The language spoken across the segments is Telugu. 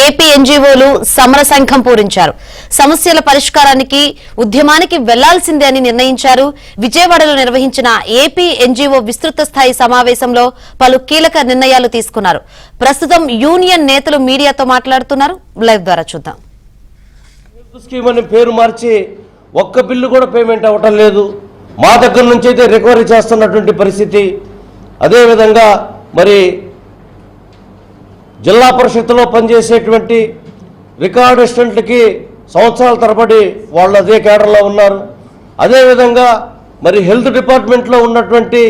ఏపీ ఎన్జీఓలు సమర సంఘం పూరించారు. సమస్యల పరిష్కారానికి ఉద్యమానికి వెళ్లాల్సిందే అని నిర్ణయించారు. విజయవాడలో నిర్వహించిన ఏపీ ఎన్జీఓ విస్తృత స్థాయి సమావేశంలో పలు కీలక నిర్ణయాలు తీసుకున్నారు. ప్రస్తుతం యూనియన్ నేతలు మీడియాతో మాట్లాడుతున్నారు. లైవ్ ద్వారా చూద్దాం. స్కీమ్ అని పేరు మార్చి ఒక్క బిల్లు కూడా పేమెంట్ అవ్వటం లేదు. మా దగ్గర నుంచి అయితే రికవరీ చేస్తున్నటువంటి పరిస్థితి. అదేవిధంగా మరి జిల్లా పరిషత్తులో పనిచేసేటువంటి రికార్డ్ అసిస్టెంట్లకి సంవత్సరాల తరబడి వాళ్ళు అదే కేడర్లో ఉన్నారు. అదేవిధంగా మరి హెల్త్ డిపార్ట్మెంట్లో ఉన్నటువంటి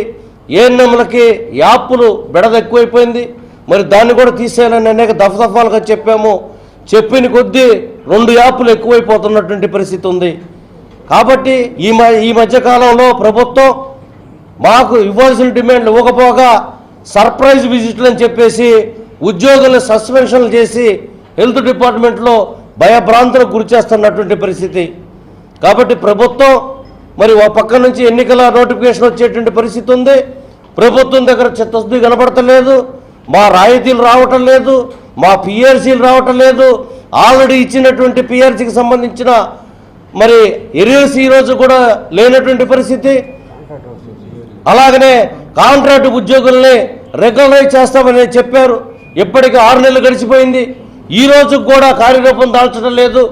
ఏఎన్ఎంలకి యాప్లు బెడద ఎక్కువైపోయింది. మరి దాన్ని కూడా తీసేయాలని అనేక దఫాలుగా చెప్పాము. చెప్పిన కొద్దీ 2 యాప్లు ఎక్కువైపోతున్నటువంటి పరిస్థితి ఉంది. కాబట్టి ఈ మధ్యకాలంలో ప్రభుత్వం మాకు ఇవ్వాల్సిన డిమాండ్లు ఇవ్వకపోగా సర్ప్రైజ్ విజిట్లు అని చెప్పేసి ఉద్యోగులను సస్పెన్షన్లు చేసి హెల్త్ డిపార్ట్మెంట్లో భయభ్రాంతులకు గురి చేస్తున్నటువంటి పరిస్థితి. కాబట్టి ప్రభుత్వం మరి ఒక పక్క నుంచి ఎన్నికల నోటిఫికేషన్ వచ్చేటువంటి పరిస్థితి ఉంది. ప్రభుత్వం దగ్గర చిత్తశుద్ధి కనబడతలేదు. మా రాయితీలు రావటం లేదు, మా పిఆర్సీలు రావటం లేదు. ఆల్రెడీ ఇచ్చినటువంటి పిఆర్సీకి సంబంధించిన మరి ఎరియర్స్ ఈరోజు కూడా లేనటువంటి పరిస్థితి. అలాగనే కాంట్రాక్ట్ ఉద్యోగుల్ని రెగ్యులరైజ్ చేస్తామని చెప్పారు. ఇప్పటికి 6 నెలలు గడిచిపోయింది. ఈ రోజు కూడా కార్యరూపం దాల్చడం లేదు.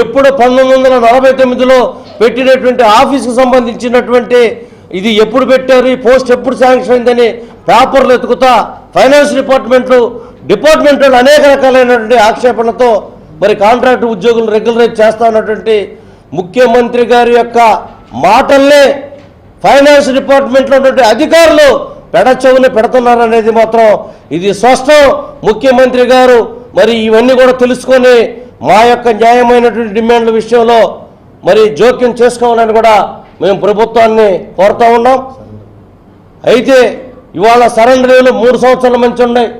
ఎప్పుడు 1949లో పెట్టినటువంటి ఆఫీస్కి సంబంధించినటువంటి ఇది ఎప్పుడు పెట్టారు, ఈ పోస్ట్ ఎప్పుడు శాంక్షన్ అయిందని పేపర్లు ఎత్తుకుతా ఫైనాన్స్ డిపార్ట్మెంట్ అనేక రకాలైనటువంటి ఆక్షేపణలతో మరి కాంట్రాక్ట్ ఉద్యోగులు రెగ్యులరైజ్ చేస్తా ఉన్నటువంటి ముఖ్యమంత్రి గారి యొక్క మాటల్నే ఫైనాన్స్ డిపార్ట్మెంట్లో ఉన్నటువంటి అధికారులు పెడచెవుని పెడుతున్నారనేది మాత్రం ఇది స్పష్టం. ముఖ్యమంత్రి గారు మరి ఇవన్నీ కూడా తెలుసుకొని మా యొక్క న్యాయమైనటువంటి డిమాండ్ల విషయంలో మరి జోక్యం చేసుకోవాలని కూడా మేము ప్రభుత్వాన్ని కోరుతూ ఉన్నాం. అయితే ఇవాళ సరెండర్లు 3 సంవత్సరాల మంచి ఉన్నాయి.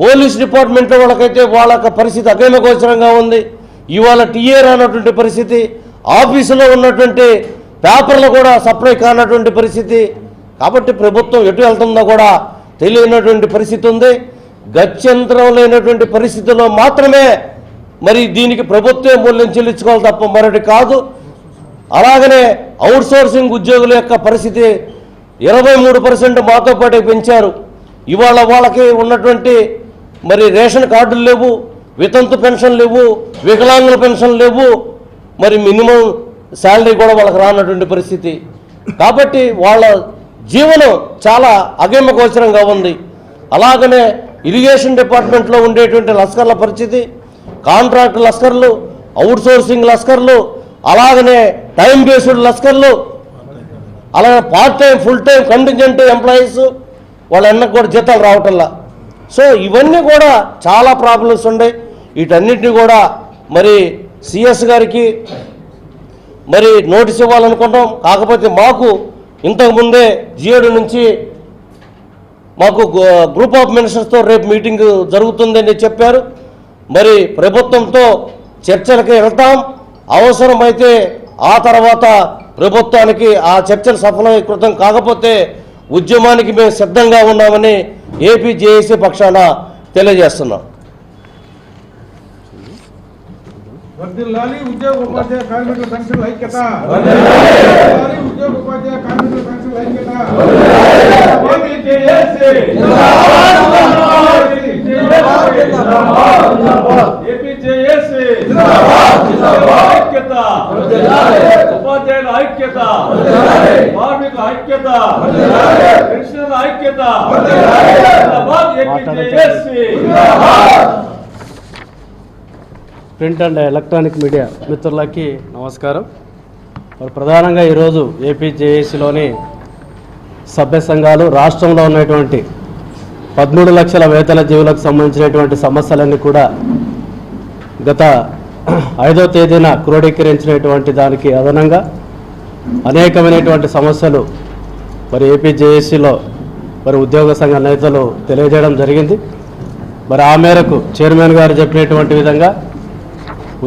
పోలీస్ డిపార్ట్మెంట్లో వాళ్ళకైతే వాళ్ళ పరిస్థితి అగమ్యగోచరంగా ఉంది. ఇవాళ టీఏ రానటువంటి పరిస్థితి, ఆఫీసులో ఉన్నటువంటి పేపర్లు కూడా సప్లై కానటువంటి పరిస్థితి. కాబట్టి ప్రభుత్వం ఎటు వెళ్తుందో కూడా తెలియనటువంటి పరిస్థితి ఉంది. గత్యంతరం లేనటువంటి పరిస్థితుల్లో మాత్రమే మరి దీనికి ప్రభుత్వే మూల్యం చెల్లించుకోవాలి తప్ప మరొకటి కాదు. అలాగనే అవుట్సోర్సింగ్ ఉద్యోగుల యొక్క పరిస్థితి 23% మాతో పాటు పెంచారు. ఇవాళ వాళ్ళకి ఉన్నటువంటి మరి రేషన్ కార్డులు లేవు, వితంతు పెన్షన్ లేవు, వికలాంగుల పెన్షన్ లేవు, మరి మినిమం శాలరీ కూడా వాళ్ళకి రానటువంటి పరిస్థితి. కాబట్టి వాళ్ళ జీవనం చాలా అగమ్యగోచరంగా ఉంది. అలాగనే ఇరిగేషన్ డిపార్ట్మెంట్లో ఉండేటువంటి లస్కర్ల పరిస్థితి, కాంట్రాక్ట్ లస్కర్లు, అవుట్సోర్సింగ్ లస్కర్లు, అలాగనే టైం బేస్డ్ లస్కర్లు, అలాగే part time full time contingent employees వాళ్ళ ఎన్నకు కూడా జీతాలు రావటంలా. సో ఇవన్నీ కూడా చాలా ప్రాబ్లమ్స్ ఉన్నాయి. వీటన్నిటిని కూడా మరి సిఎస్ గారికి మరి నోటీస్ ఇవ్వాలనుకుంటాం. కాకపోతే మాకు ఇంతకుముందే జియోడి నుంచి మాకు గ్రూప్ ఆఫ్ మినిస్టర్స్తో రేపు మీటింగ్ జరుగుతుందని చెప్పారు. మరి ప్రభుత్వంతో చర్చలకి వెళ్తాం. అవసరమైతే ఆ తర్వాత ప్రభుత్వానికి ఆ చర్చలు సఫలీకృతం కాకపోతే ఉద్యమానికి మేము సిద్ధంగా ఉన్నామని ఏపీ జేఏసీ పక్షాన తెలియజేస్తున్నాం. వర్ధిల్లాలి ఉద్యోగ ఉపాధ్యాయ కార్మికుల సంక్షేమ ఐక్యత. వర్ధిల్లాలి ఉద్యోగ ఉపాధ్యాయ కార్మికుల సంక్షేమ ఐక్యత. ఏపీ జేఏసీ జిందాబాద్. ఏపీ జేఏసీ జిందాబాద్. ఐక్యత. ఉపాధ్యాయుల ఐక్యత, కార్మికుల ఐక్యత, పెన్షనర్ల ఐక్యత. జిందాబాద్. AP JAC. Print and electronic media మిత్రులకి నమస్కారం. మరి ప్రధానంగా ఈరోజు ఏపీ జేఏసీలోని సభ్య సంఘాలు రాష్ట్రంలో ఉన్నటువంటి 13 లక్షల వేతన జీవులకు సంబంధించినటువంటి సమస్యలన్నీ కూడా గత 5వ తేదీన క్రోడీకరించినటువంటి దానికి అదనంగా అనేకమైనటువంటి సమస్యలు మరి ఏపీ జేఏసీలో మరి ఉద్యోగ సంఘ నేతలు తెలియజేయడం జరిగింది. మరి ఆ మేరకు చైర్మన్ గారు చెప్పినటువంటి విధంగా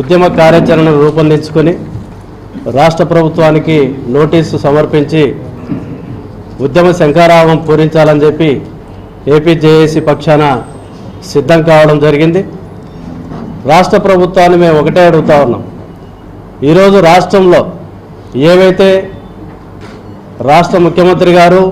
ఉద్యమ కార్యాచరణను రూపొందించుకొని రాష్ట్ర ప్రభుత్వానికి నోటీసు సమర్పించి ఉద్యమ శంఖారావం పూరించాలని చెప్పి ఏపీ జేఏసీ పక్షాన సిద్ధం కావడం జరిగింది. రాష్ట్ర ప్రభుత్వాన్ని మేము ఒకటే అడుగుతా ఉన్నాం. ఈరోజు రాష్ట్రంలో ఏవైతే రాష్ట్ర ముఖ్యమంత్రి గారు